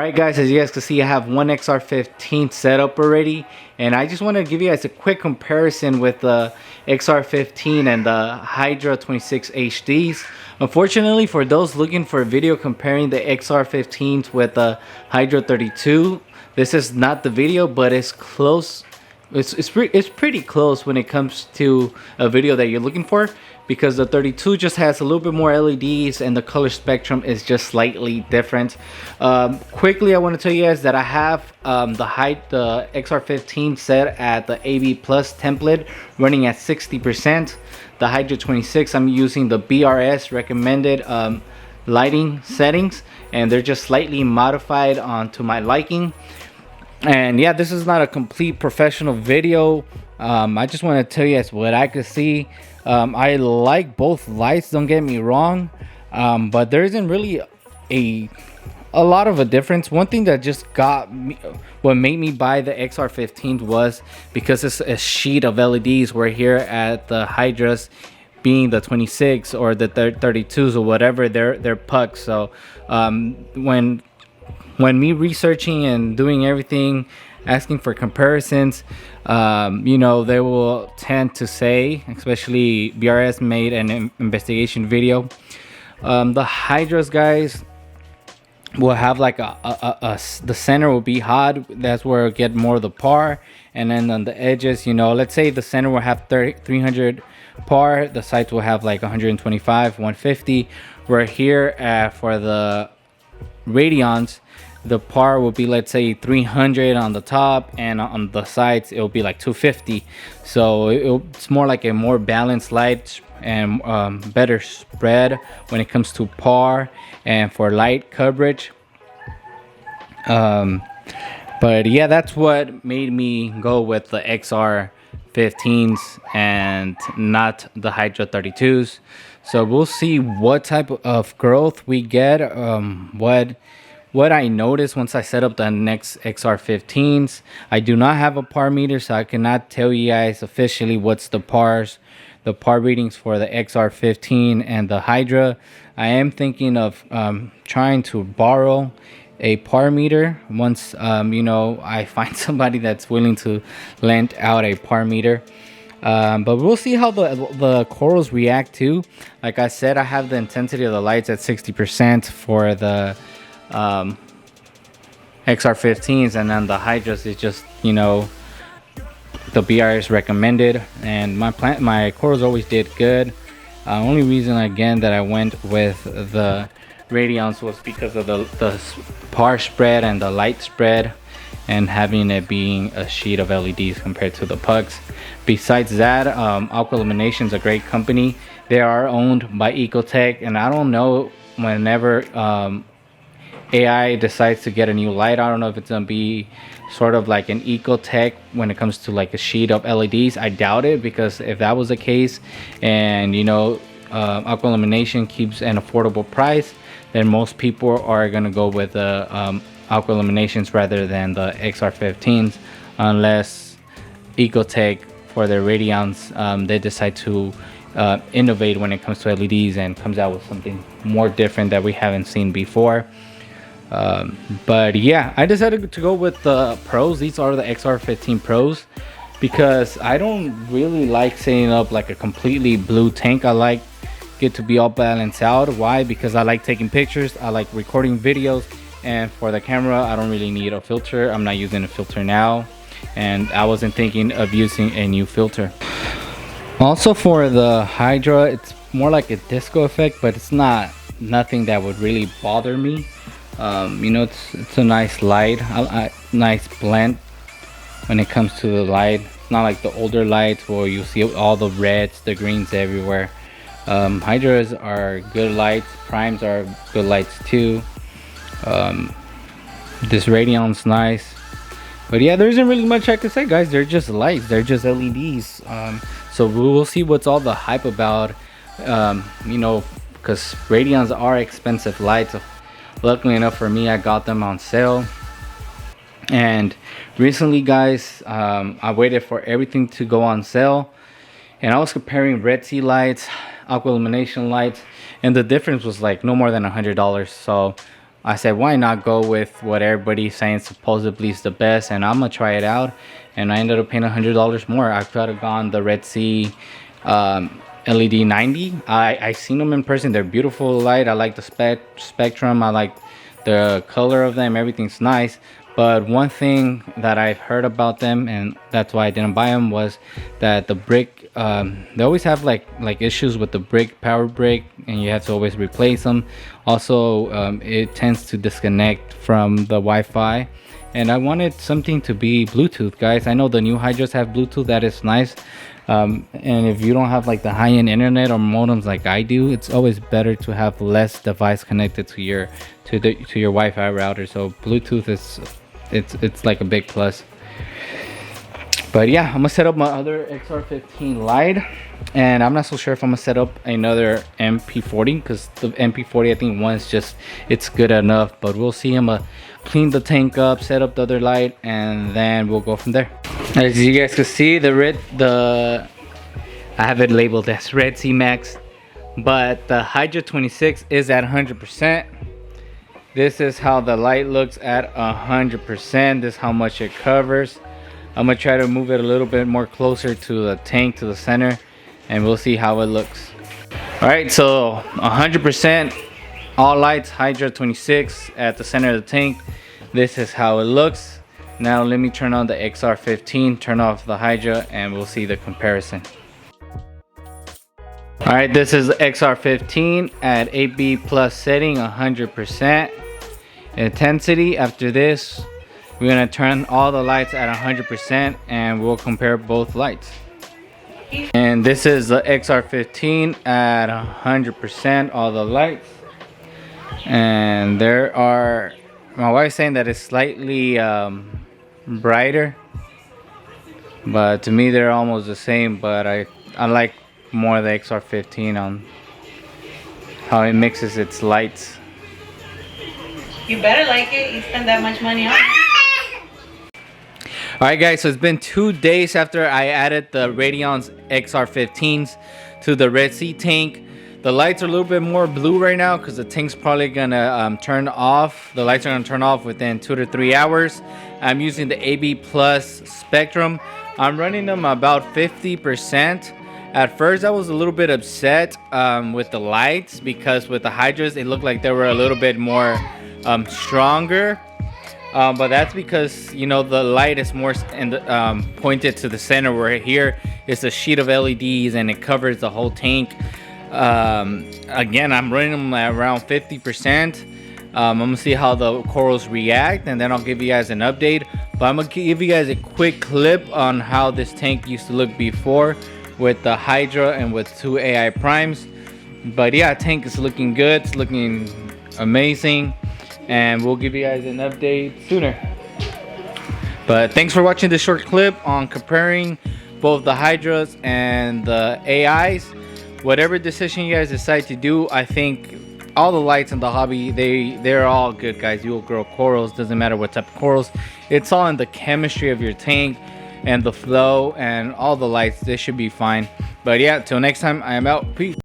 Alright guys, as you guys can see, I have one XR15 set up already, and I just want to give you guys a quick comparison with the XR15 and the Hydra 26HDs. Unfortunately, for those looking for a video comparing the XR15s with the Hydra 32, this is not the video, but it's close. It's pretty close when it comes to a video that you're looking for, because the 32 just has a little bit more LEDs and the color spectrum is just slightly different. Quickly, I want to tell you guys that I have the XR15 set at the AV Plus template running at 60%. The Hydra 26, I'm using the BRS recommended lighting settings, and they're just slightly modified onto my liking. And yeah, this is not a complete professional video. I just want to tell you guys what I could see. I like both lights, don't get me wrong, but there isn't really a lot of a difference. One thing that just got me, what made me buy the XR15 was because it's a sheet of LEDs, where here at the Hydras, being the 26 or the 32s or whatever, they're pucks. So when me researching and doing everything, asking for comparisons, you know, they will tend to say, especially BRS made an investigation video, the Hydras guys will have like the center will be hot. That's where it'll get more of the par, and then on the edges, you know, let's say the center will have 300 par, the sides will have like 125, 150. Where here for the Radions, the par will be, let's say, 300 on the top, and on the sides it will be like 250. So it's more like a more balanced light and better spread when it comes to par and for light coverage. But yeah, that's what made me go with the XR15s and not the Hydra 32s. So we'll see what type of growth we get. What I noticed once I set up the next XR15s, I do not have a par meter, so I cannot tell you guys officially what's the par readings for the XR15 and the Hydra. I am thinking of trying to borrow a par meter once you know, I find somebody that's willing to lend out a par meter. But we'll see how the corals react too. Like I said, I have the intensity of the lights at 60% for the XR15s, and then the Hydras is just, you know, the BRS recommended, and my corals always did good. Only reason again that I went with the Radions was because of the par spread and the light spread, and having it being a sheet of LEDs compared to the pucks. Besides that, Aqua Illumination is a great company. They are owned by Ecotech, and I don't know, whenever AI decides to get a new light, I don't know if it's gonna be sort of like an Ecotech when it comes to like a sheet of LEDs. I doubt it, because if that was the case, and you know, Aqua Illumination keeps an affordable price, then most people are gonna go with the Aqua Illuminations rather than the XR15s, unless Ecotech for their Radions, they decide to innovate when it comes to LEDs and comes out with something more different that we haven't seen before. But yeah, I decided to go with the Pros. These are the XR15 Pros, because I don't really like setting up like a completely blue tank. I like it to be all balanced out. Why? Because I like taking pictures, I like recording videos, and for the camera I don't really need a filter. I'm not using a filter now, and I wasn't thinking of using a new filter. Also for the Hydra, it's more like a disco effect, but it's nothing that would really bother me. You know, it's a nice light, nice blend when it comes to the light. It's not like the older lights where you see all the reds, the greens everywhere. Hydras are good lights, primes are good lights too. This Radion's nice, but yeah, there isn't really much I can say, guys. They're just lights, they're just LEDs. So we'll see what's all the hype about. You know, because Radions are expensive lights. Luckily enough for me, I got them on sale. And recently, guys, I waited for everything to go on sale, and I was comparing Red Sea lights, Aqua Illumination lights, and the difference was like no more than $100. So I said, why not go with what everybody's saying supposedly is the best, and I'm gonna try it out. And I ended up paying $100 more. I could have gone the Red Sea LED 90. I seen them in person. They're beautiful light. I like the spectrum. I like the color of them. Everything's nice. But one thing that I've heard about them, and that's why I didn't buy them, was that the brick, they always have like issues with the brick, power brick, and you have to always replace them. Also, it tends to disconnect from the Wi-Fi, and I wanted something to be Bluetooth, guys. I know the new Hydras have Bluetooth. That is nice. And if you don't have like the high-end internet or modems like I do, it's always better to have less device connected to your Wi-Fi router. So Bluetooth is it's like a big plus. But yeah, I'm gonna set up my other Xr15 light, and I'm not so sure if I'm gonna set up another MP40, because the MP40, I think one's just, it's good enough. But we'll see. I'm gonna clean the tank up, set up the other light, and then we'll go from there. As you guys can see, I have it labeled as Red Sea Max, but the Hydra 26 is at 100%. This is how the light looks at 100%. This is how much it covers. I'm gonna try to move it a little bit more closer to the tank, to the center, and we'll see how it looks. All right, so 100% all lights, Hydra 26 at the center of the tank. This is how it looks. Now let me turn on the Xr15, turn off the Hydra, and we'll see the comparison. All right, this is the Xr15 at 8B plus setting, 100% intensity. After this, we're gonna turn all the lights at 100%, and we'll compare both lights. And this is the Xr15 at 100%, all the lights. And there are, my wife's saying that it's slightly brighter, but to me they're almost the same. But I like more the Xr15 on how it mixes its lights. You better like it. You spend that much money on it. Alright guys, so it's been 2 days after I added the Radion's Xr15s to the Red Sea tank. The lights are a little bit more blue right now because the tank's probably gonna turn off. The lights are gonna turn off within 2 to 3 hours. I'm using the AB Plus Spectrum. I'm running them about 50%. At first I was a little bit upset with the lights, because with the Hydras it looked like they were a little bit more stronger. But that's because, you know, the light is more pointed to the center, where here is a sheet of LEDs and it covers the whole tank. Again, I'm running them at around 50%. I'm gonna see how the corals react, and then I'll give you guys an update. But I'm gonna give you guys a quick clip on how this tank used to look before with the Hydra and with 2 AI primes. But yeah, tank is looking good. It's looking amazing, and we'll give you guys an update sooner. But thanks for watching this short clip on comparing both the Hydras and the AIs. Whatever decision you guys decide to do, I think all the lights in the hobby, they're all good, guys. You will grow corals, doesn't matter what type of corals. It's all in the chemistry of your tank and the flow, and all the lights, they should be fine. But yeah, till next time, I am out. Peace.